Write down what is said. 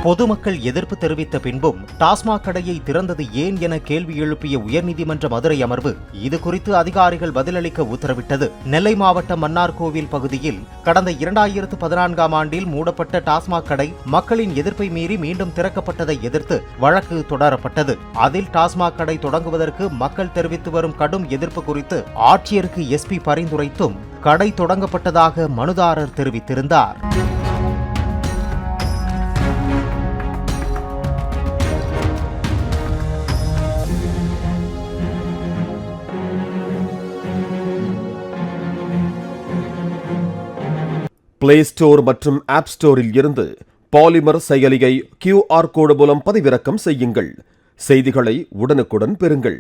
பொதுமக்கள் எதிர்ப்பு தெரிவித்த பின்பும் டாஸ்மாக் கடையை திறந்தது ஏன் என கேள்வி எழுப்பிய உயர்நீதிமன்ற மதுரை அமர்வு இதுகுறித்து அதிகாரிகள் பதிலளிக்க உத்தரவிட்டது. நெல்லை மாவட்டம் மன்னார்கோவில் பகுதியில் கடந்த 2014ஆம் ஆண்டில் மூடப்பட்ட டாஸ்மாக் கடை மக்களின் எதிர்ப்பை மீறி மீண்டும் திறக்கப்பட்டதை எதிர்த்து வழக்கு தொடரப்பட்டது. அதில் டாஸ்மாக் கடை தொடங்குவதற்கு மக்கள் தெரிவித்து வரும் கடும் எதிர்ப்பு குறித்து ஆட்சியருக்கு எஸ்பி பரிந்துரைத்தும் கடை தொடங்கப்பட்டதாக மனுதாரர் தெரிவித்திருந்தார். பிளே ஸ்டோர் மற்றும் ஆப் ஸ்டோரில் இருந்து பாலிமர் செயலியை QR கோடு மூலம் பதிவிறக்கம் செய்யுங்கள். செய்திகளை உடனுக்குடன் பெறுங்கள்.